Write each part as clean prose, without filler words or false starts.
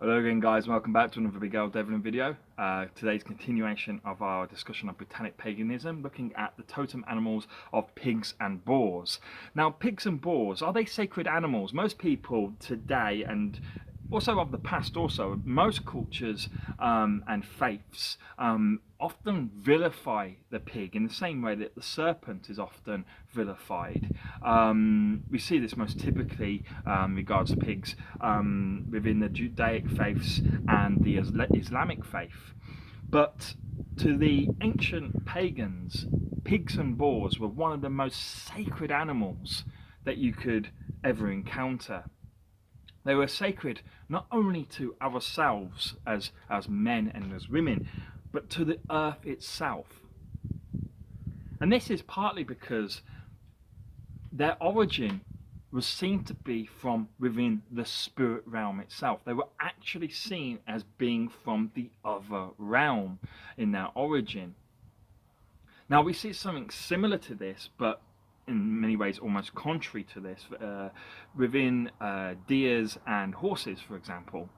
Hello again guys, welcome back to another Big L Devlin video. Today's continuation of our discussion of botanic paganism, looking at the totem animals of pigs and boars. Now pigs and boars, are they sacred animals? Most people today, and also of the past also, most cultures and faiths often vilify the pig in the same way that the serpent is often vilified. We see this most typically regards to pigs within the Judaic faiths and the Islamic faith. But to the ancient pagans, pigs and boars were one of the most sacred animals that you could ever encounter. They were sacred not only to ourselves as men and as women, but to the earth itself. And this is partly because their origin was seen to be from within the spirit realm itself. They were actually seen as being from the other realm in their origin. Now we see something similar to this, but in many ways almost contrary to this, within deers and horses, for example.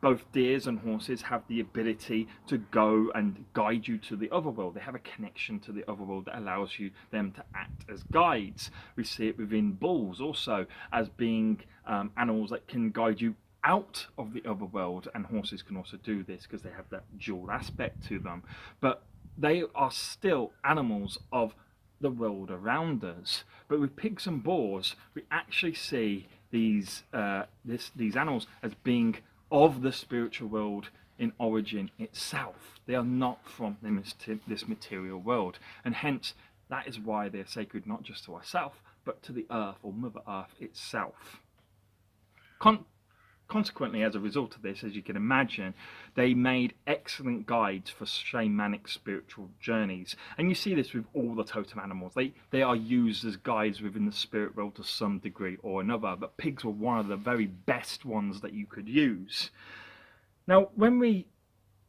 Both deers and horses have the ability to go and guide you to the other world. They have a connection to the other world that allows them to act as guides. We see it within bulls also as being animals that can guide you out of the other world, and horses can also do this because they have that dual aspect to them. But they are still animals of the world around us. But with pigs and boars, we actually see these animals as being of the spiritual world in origin itself. They are not from this material world, and hence that is why they're sacred not just to ourselves, but to the earth or Mother Earth itself. Consequently, as a result of this, as you can imagine, they made excellent guides for shamanic spiritual journeys. And you see this with all the totem animals. They are used as guides within the spirit world to some degree or another, but pigs were one of the very best ones that you could use. Now, when we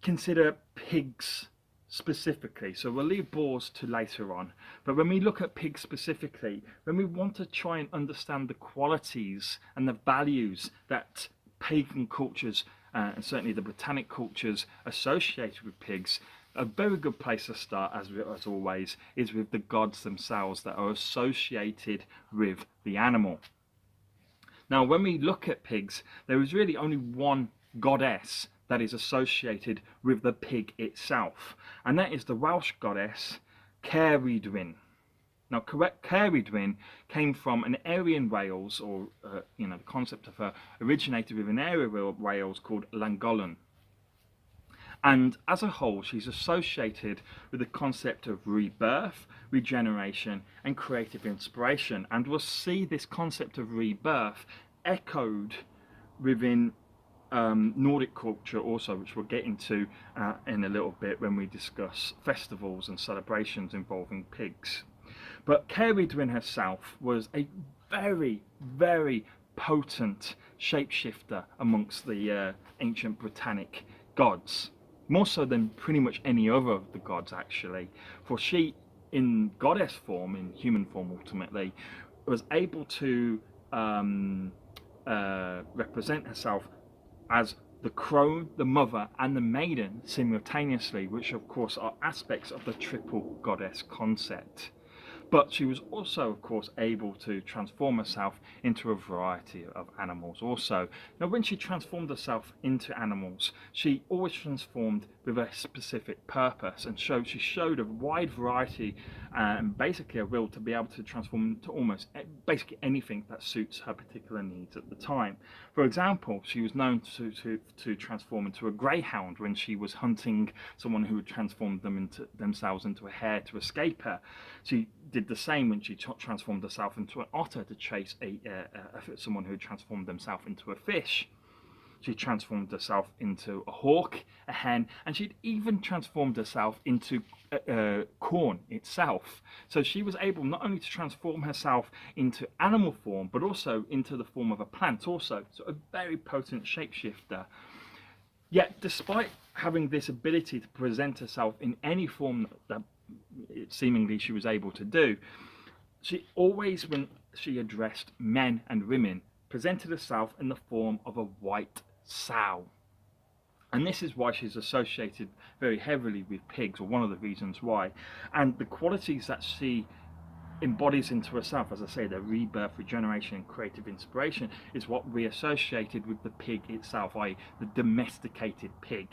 consider pigs specifically, so we'll leave boars to later on, but when we look at pigs specifically, when we want to try and understand the qualities and the values that pagan cultures and certainly the botanic cultures associated with pigs, a very good place to start, as always, is with the gods themselves that are associated with the animal. Now, when we look at pigs, there is really only one goddess that is associated with the pig itself, and that is the Welsh goddess Ceridwen. Now, Ceridwen came from an area in Wales, or the concept of her originated with an area of Wales called Llangollen. And as a whole, she's associated with the concept of rebirth, regeneration, and creative inspiration. And we'll see this concept of rebirth echoed within Nordic culture also, which we'll get into in a little bit when we discuss festivals and celebrations involving pigs. But Ceridwen herself was a very, very potent shapeshifter amongst the ancient Britannic gods, more so than pretty much any other of the gods actually, for she, in goddess form, in human form ultimately, was able to represent herself as the crone, the mother, and the maiden simultaneously, which of course are aspects of the triple goddess concept. But she was also, of course, able to transform herself into a variety of animals also. Now, when she transformed herself into animals, she always transformed with a specific purpose, and she showed a wide variety and basically a will to be able to transform into almost basically anything that suits her particular needs at the time. For example, she was known to transform into a greyhound when she was hunting someone who had transformed themselves into a hare to escape her. She did the same when she transformed herself into an otter to chase someone who had transformed themselves into a fish. She transformed herself into a hawk, a hen, and she'd even transformed herself into corn itself. So she was able not only to transform herself into animal form, but also into the form of a plant also. So a very potent shapeshifter. Yet, despite having this ability to present herself in any form that seemingly she was able to do, she always, when she addressed men and women, presented herself in the form of a white sow. And this is why she's associated very heavily with pigs, or one of the reasons why. And the qualities that she embodies into herself, as I say, the rebirth, regeneration, and creative inspiration, is what we associated with the pig itself, i.e. the domesticated pig.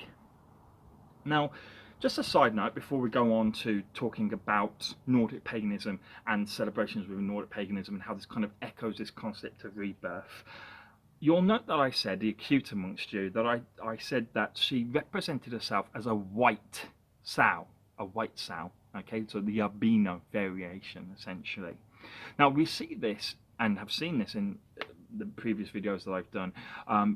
Now, just a side note before we go on to talking about Nordic paganism and celebrations within Nordic paganism and how this kind of echoes this concept of rebirth. You'll note that I said, the acute amongst you, that I said that she represented herself as a white sow, okay, so the albino variation, essentially. Now, we see this and have seen this in the previous videos that I've done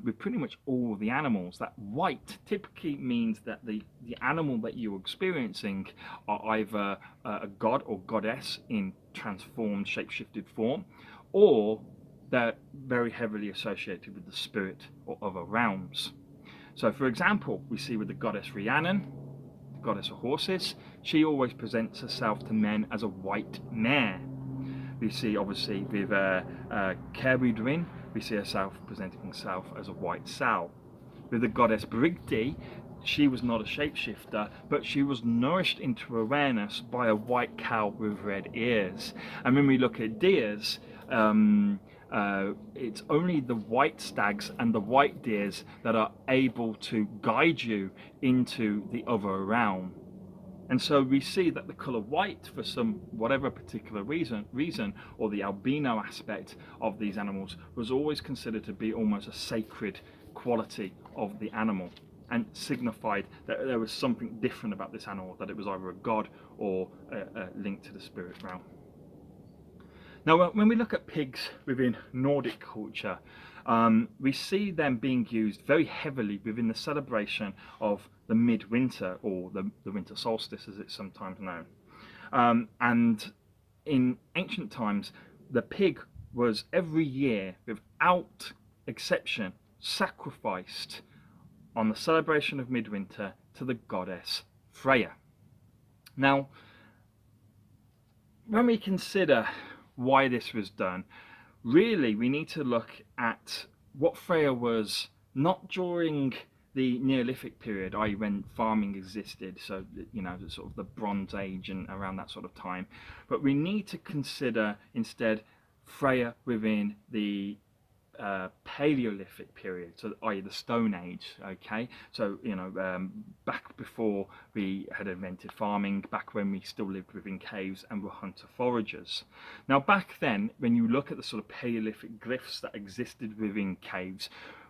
with pretty much all the animals. That white typically means that the animal that you're experiencing are either a god or goddess in transformed, shape-shifted form, or they're very heavily associated with the spirit or other realms. So, for example, we see with the goddess Rhiannon, the goddess of horses, she always presents herself to men as a white mare. We see, obviously, with Ceridwen, we see herself presenting herself as a white sow. With the goddess Brigdi, she was not a shapeshifter, but she was nourished into awareness by a white cow with red ears. And when we look at deers, it's only the white stags and the white deers that are able to guide you into the other realm. And so we see that the colour white, for some whatever particular reason, or the albino aspect of these animals, was always considered to be almost a sacred quality of the animal, and signified that there was something different about this animal, that it was either a god or a link to the spirit realm. Now, when we look at pigs within Nordic culture, we see them being used very heavily within the celebration of the midwinter, or the winter solstice as it's sometimes known. And in ancient times, the pig was every year, without exception, sacrificed on the celebration of midwinter to the goddess Freya. Now, when we consider why this was done, really we need to look at what Freya was not during the Neolithic period, i.e. when farming existed, so the sort of the Bronze Age and around that sort of time, but we need to consider instead Freya within the Paleolithic period, so i.e. the Stone Age, okay? So, back before we had invented farming, back when we still lived within caves and were hunter-foragers. Now, back then, when you look at the sort of Paleolithic glyphs that existed within caves,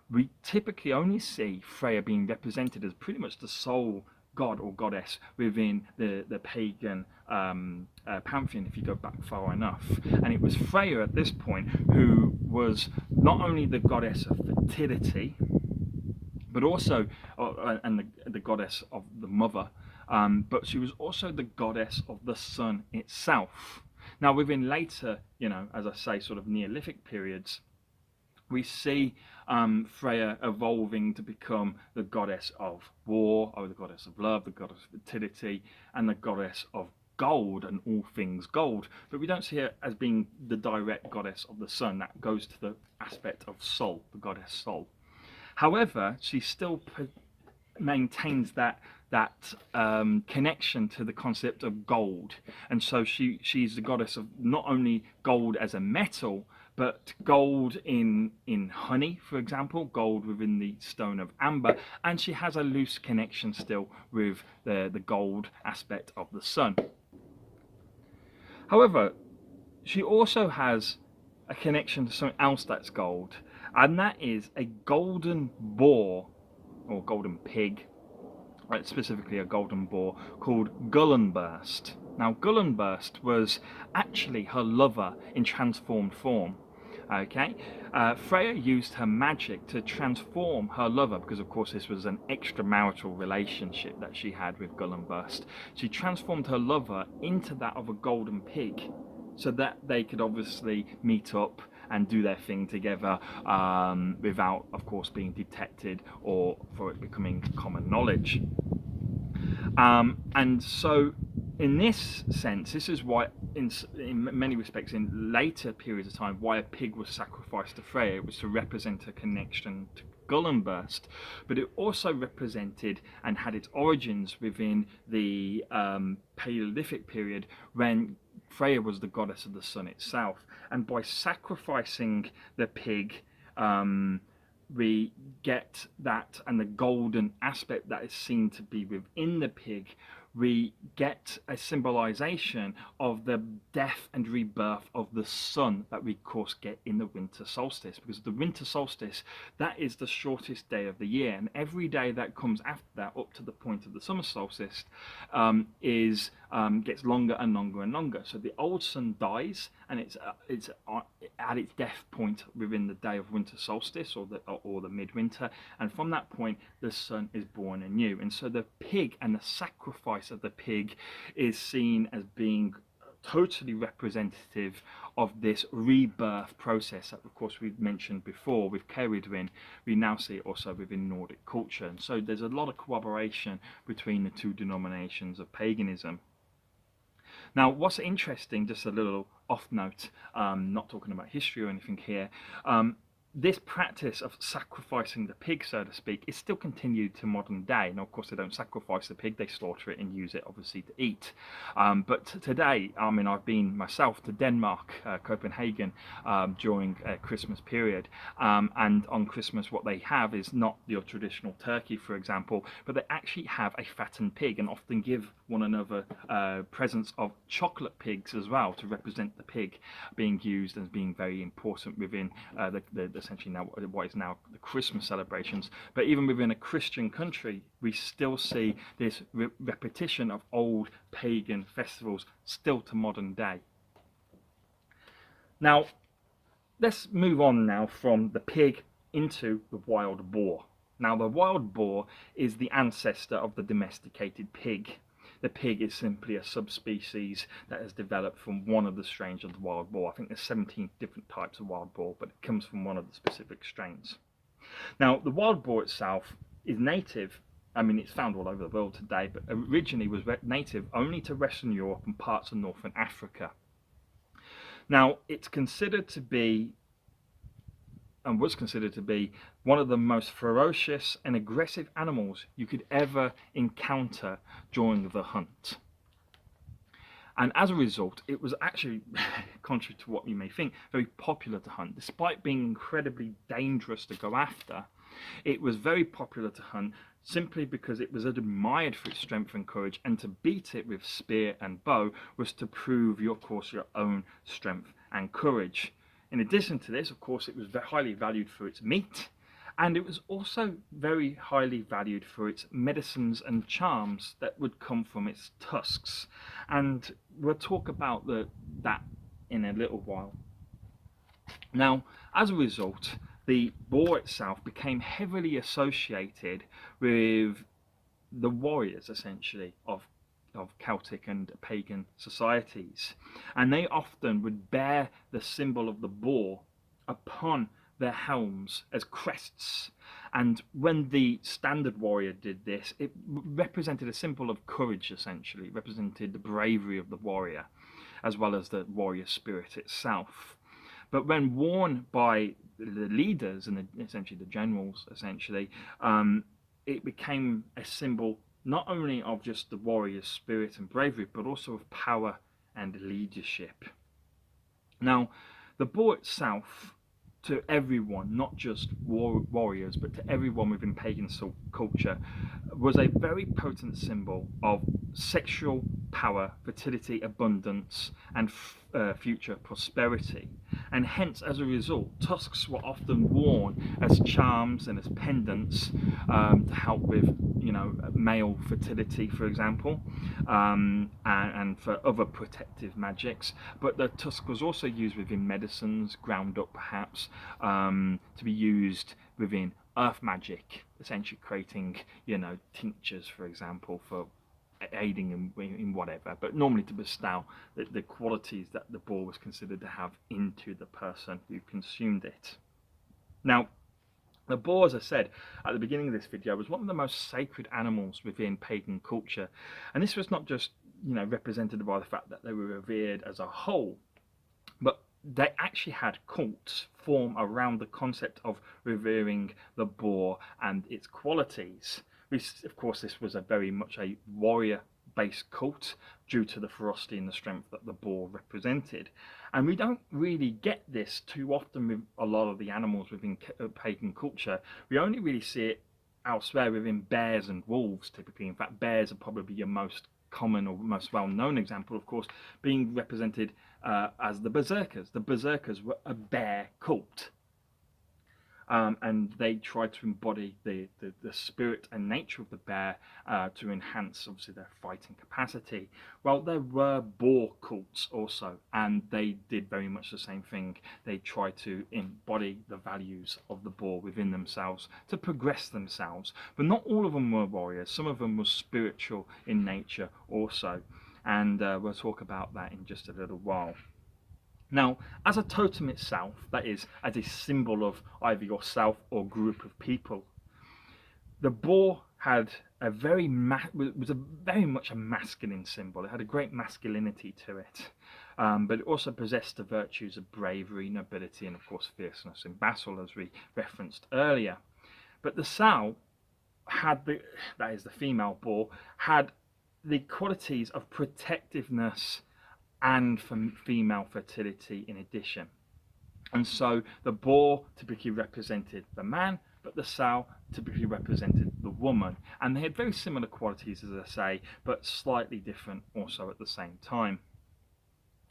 we typically only see Freya being represented as pretty much the sole god or goddess within the pagan pantheon, if you go back far enough. And it was Freya at this point who was not only the goddess of fertility, but also and the goddess of the mother, but she was also the goddess of the sun itself. Now, within later, as I say, sort of Neolithic periods, we see Freya evolving to become the goddess of war, or the goddess of love, the goddess of fertility, and the goddess of gold and all things gold. But we don't see her as being the direct goddess of the sun. That goes to the aspect of Sol, the goddess Sol. However, she still maintains that connection to the concept of gold, and so she's the goddess of not only gold as a metal, but gold in honey, for example, gold within the stone of amber, and she has a loose connection still with the gold aspect of the sun. However, she also has a connection to something else that's gold, and that is a golden boar, or golden pig, right, specifically a golden boar, called Gullinburst. Now, Gullinburst was actually her lover in transformed form. Okay, Freya used her magic to transform her lover, because of course this was an extramarital relationship that she had with Gullinburst. She transformed her lover into that of a golden pig, so that they could obviously meet up and do their thing together without, of course, being detected or for it becoming common knowledge. And so in this sense, this is why in many respects in later periods of time, why a pig was sacrificed to Freya. It was to represent a connection to skull and burst, but it also represented and had its origins within the Paleolithic period, when Freya was the goddess of the sun itself. And by sacrificing the pig, we get that, and the golden aspect that is seen to be within the pig, we get a symbolization of the death and rebirth of the sun that we of course get in the winter solstice, because the winter solstice, that is the shortest day of the year, and every day that comes after that up to the point of the summer solstice gets longer and longer and longer. So the old sun dies, and it's at its death point within the day of winter solstice, or the midwinter, and from that point the sun is born anew. And so the pig and the sacrifice of the pig is seen as being totally representative of this rebirth process that of course we've mentioned before with Ceridwen. We now see it also within Nordic culture, and so there's a lot of corroboration between the two denominations of paganism. Now, what's interesting, just a little off note, not talking about history or anything here, this practice of sacrificing the pig, so to speak, is still continued to modern day. Now, of course, they don't sacrifice the pig, they slaughter it and use it, obviously, to eat. But today, I mean, I've been myself to Denmark, Copenhagen, during a Christmas period. And on Christmas, what they have is not your traditional turkey, for example, but they actually have a fattened pig, and often give one another presents of chocolate pigs as well, to represent the pig being used as being very important within the essentially now what is now the Christmas celebrations. But even within a Christian country, we still see this repetition of old pagan festivals still to modern day. Now, let's move on now from the pig into the wild boar. Now, the wild boar is the ancestor of the domesticated pig. The pig is simply a subspecies that has developed from one of the strains of the wild boar. I think there's 17 different types of wild boar, but it comes from one of the specific strains. Now, the wild boar itself is native. I mean, it's found all over the world today, but originally was native only to Western Europe and parts of Northern Africa. Now, it's considered to be, and was considered to be, one of the most ferocious and aggressive animals you could ever encounter during the hunt. And as a result, it was actually, contrary to what you may think, very popular to hunt. Despite being incredibly dangerous to go after, it was very popular to hunt simply because it was admired for its strength and courage, and to beat it with spear and bow was to prove, of course, your own strength and courage. In addition to this, of course, it was very highly valued for its meat, and it was also very highly valued for its medicines and charms that would come from its tusks. And we'll talk about that in a little while. Now, as a result, the boar itself became heavily associated with the warriors, essentially, of Celtic and pagan societies, and they often would bear the symbol of the boar upon their helms as crests. And when the standard warrior did this, it represented a symbol of courage, essentially. It represented the bravery of the warrior as well as the warrior spirit itself. But when worn by the leaders and essentially the generals, essentially, it became a symbol not only of just the warrior's spirit and bravery, but also of power and leadership. Now, the boar itself, to everyone, not just warriors, but to everyone within pagan culture, was a very potent symbol of sexual power, fertility, abundance, and future prosperity. And hence, as a result, tusks were often worn as charms and as pendants to help with, male fertility, for example, and for other protective magics. But the tusk was also used within medicines, ground up perhaps, to be used within earth magic, essentially creating, tinctures, for example, for aiding in whatever, but normally to bestow the qualities that the boar was considered to have into the person who consumed it. Now, the boar, as I said at the beginning of this video, was one of the most sacred animals within pagan culture, and this was not just represented by the fact that they were revered as a whole, but they actually had cults form around the concept of revering the boar and its qualities. Of course, this was a very much a warrior-based cult due to the ferocity and the strength that the boar represented. And we don't really get this too often with a lot of the animals within pagan culture. We only really see it elsewhere within bears and wolves, typically. In fact, bears are probably your most common or most well-known example, of course, being represented as the berserkers. The berserkers were a bear cult. And they tried to embody the spirit and nature of the bear to enhance, obviously, their fighting capacity. Well, there were boar cults also, and they did very much the same thing. They tried to embody the values of the boar within themselves to progress themselves. But not all of them were warriors. Some of them were spiritual in nature also. And we'll talk about that in just a little while. Now, as a totem itself, that is, as a symbol of either yourself or group of people, the boar had very much a masculine symbol. It had a great masculinity to it, but it also possessed the virtues of bravery, nobility, and of course fierceness in battle, as we referenced earlier. But the sow had that is the female boar, had the qualities of protectiveness and for female fertility in addition. And so the boar typically represented the man, but the sow typically represented the woman. And they had very similar qualities, as I say, but slightly different also at the same time.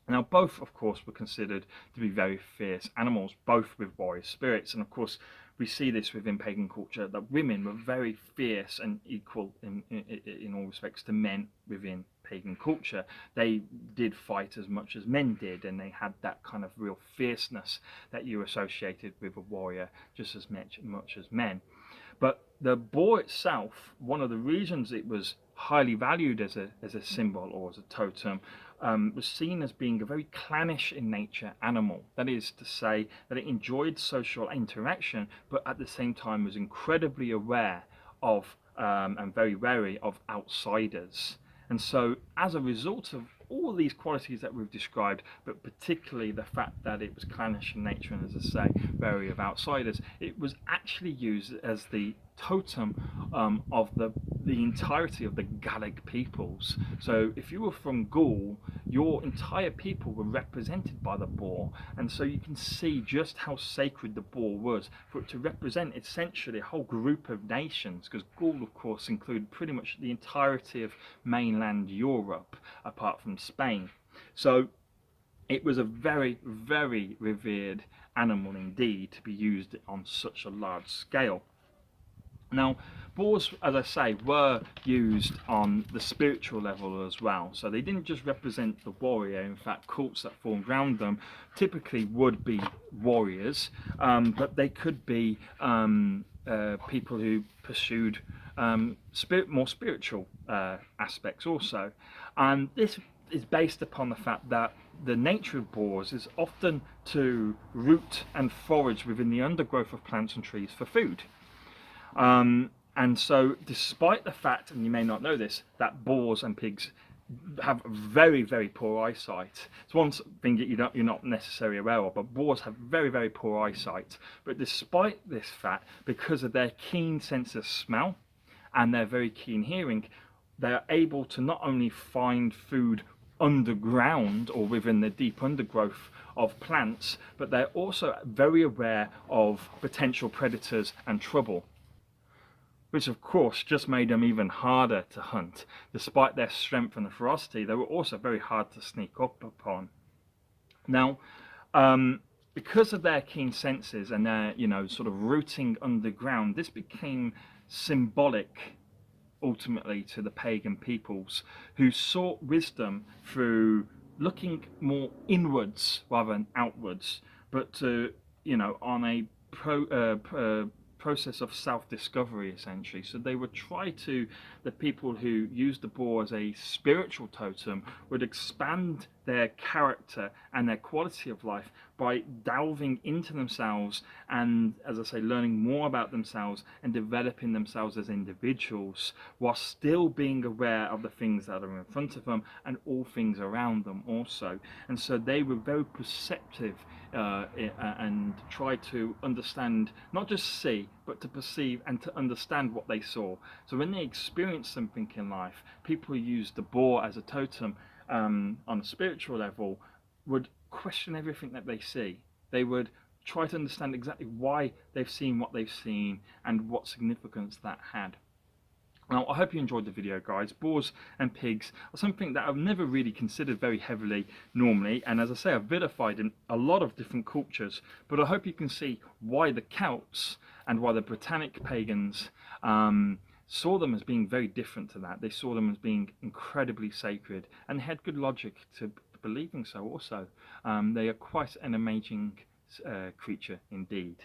Now, both, of course, were considered to be very fierce animals, both with warrior spirits. And of course, we see this within pagan culture, that women were very fierce and equal in all respects to men within pagan culture. They did fight as much as men did, and they had that kind of real fierceness that you associated with a warrior just as much as men. But the boar itself, one of the reasons it was highly valued as a symbol or as a totem, was seen as being a very clannish in nature animal. That is to say that it enjoyed social interaction, but at the same time was incredibly aware of and very wary of outsiders. And so as a result of all these qualities that we've described, but particularly the fact that it was clannish in nature and, as I say, wary of outsiders, it was actually used as the totem of the entirety of the Gallic peoples. So if you were from Gaul, your entire people were represented by the boar, and so you can see just how sacred the boar was for it to represent essentially a whole group of nations, because Gaul, of course, included pretty much the entirety of mainland Europe apart from Spain. So it was a very, very revered animal indeed to be used on such a large scale. Now, boars, as I say, were used on the spiritual level as well. So they didn't just represent the warrior. In fact, cults that formed around them typically would be warriors, but they could be people who pursued more spiritual aspects also. And this is based upon the fact that the nature of boars is often to root and forage within the undergrowth of plants and trees for food. And so despite the fact, and you may not know this, that boars and pigs have very, very poor eyesight. It's one thing that you're not necessarily aware of, but boars have very, very poor eyesight. But despite this fact, because of their keen sense of smell and their very keen hearing, they are able to not only find food underground or within the deep undergrowth of plants, but they're also very aware of potential predators and trouble, which of course just made them even harder to hunt. Despite their strength and ferocity, they were also very hard to sneak up upon. Now, because of their keen senses and their, sort of rooting underground, this became symbolic ultimately to the pagan peoples who sought wisdom through looking more inwards rather than outwards, but on a process of self-discovery essentially. So they would the people who used the boar as a spiritual totem would expand their character and their quality of life by delving into themselves and, as I say, learning more about themselves and developing themselves as individuals, while still being aware of the things that are in front of them and all things around them also. And so they were very perceptive and tried to understand, not just see, but to perceive and to understand what they saw. So when they experienced something in life, people who used the boar as a totem on a spiritual level would question everything that they see. They would try to understand exactly why they've seen what they've seen and what significance that had. Now, I hope you enjoyed the video, guys. Boars and pigs are something that I've never really considered very heavily normally, and as I say, I've vilified in a lot of different cultures, but I hope you can see why the Celts and why the Britannic pagans saw them as being very different to that. They saw them as being incredibly sacred, and had good logic to believing so also. They are quite an amazing creature indeed.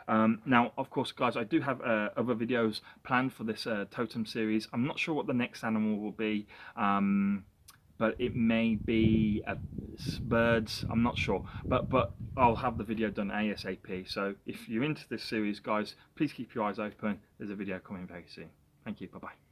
Now, of course, guys, I do have other videos planned for this totem series. I'm not sure what the next animal will be, but it may be birds. I'm not sure, but I'll have the video done ASAP. So if you're into this series, guys, please keep your eyes open. There's a video coming very soon. Thank you. Bye bye.